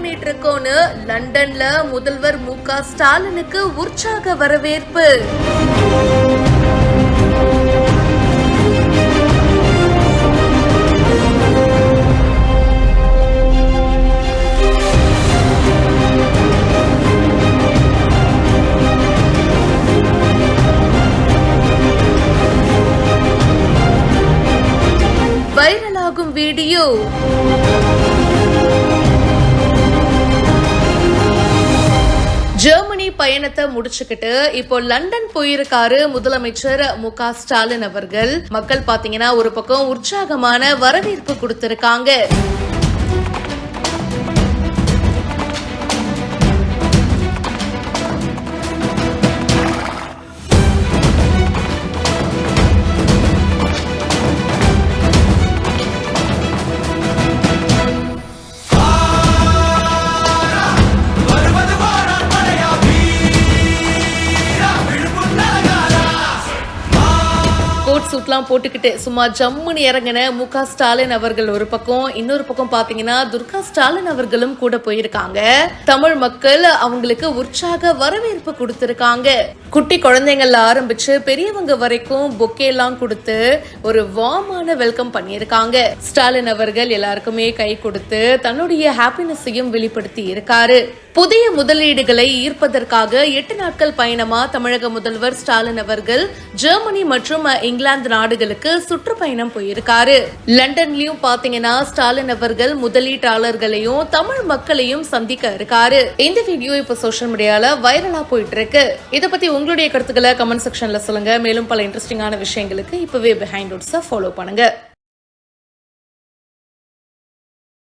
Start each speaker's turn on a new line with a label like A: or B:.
A: பண்ணிட்டு இருக்கோன்னு லண்டன்ல முதல்வர் மு.க. ஸ்டாலினுக்கு உற்சாக வரவேற்பு. வைரலாகும் வீடியோ. ஜெர்மனி பயணத்தை முடிச்சுக்கிட்டு இப்போ லண்டன் போயிருக்காரு முதலமைச்சர் மு.க. ஸ்டாலின் அவர்கள். மக்கள் பாத்தீங்கன்னா ஒரு பக்கம் உற்சாகமான வரவேற்பு கொடுத்திருக்காங்க. சூட்லாம் போட்டுக்கிட்டு சும்மா ஜம்முன்னு இறங்கின மு.க. ஸ்டாலின் அவர்கள் ஒரு பக்கம், இன்னொரு பக்கம் பாத்தீங்கன்னா துர்கா ஸ்டாலின் அவர்களும் கூட போயிருக்காங்க. தமிழ் மக்கள் அவங்களுக்கு உற்சாக வரவேற்பு கொடுத்திருக்காங்க. குட்டி குழந்தைங்கள்ல ஆரம்பிச்சு பெரியவங்க வரைக்கும் பொக்கே எல்லாம் கொடுத்து ஒரு வார்மான வெல்கம் பண்ணியிருக்காங்க. ஸ்டாலின் அவர்கள் எல்லாருக்குமே கை கொடுத்து தன்னுடைய ஹாப்பினஸையும் வெளிப்படுத்தி இருக்காரு. புதிய முதலீடுகளை ஈர்ப்பதற்காக 8 நாட்கள் பயணமா தமிழக முதல்வர் ஸ்டாலின் அவர்கள் ஜெர்மனி மற்றும் இங்கிலாந்து நாடுகளுக்கு சுற்றுப்பயணம் போயிருக்காரு. லண்டன்லயும் பாத்தீங்கன்னா ஸ்டாலின் அவர்கள் முதலீட்டாளர்களையும் தமிழ் மக்களையும் சந்திக்க இருக்காரு. இந்த வீடியோ இப்ப சோசியல் மீடியால வைரலா போயிட்டு இருக்கு. இத பத்தி உங்களுடைய கருத்துக்களை கமெண்ட் செக்ஷன்ல சொல்லுங்க. மேலும் பல இன்ட்ரெஸ்டிங்கான விஷயங்களுக்கு இப்பவே பிஹைண்ட் ரூட்ஸை ஃபாலோ பண்ணுங்க.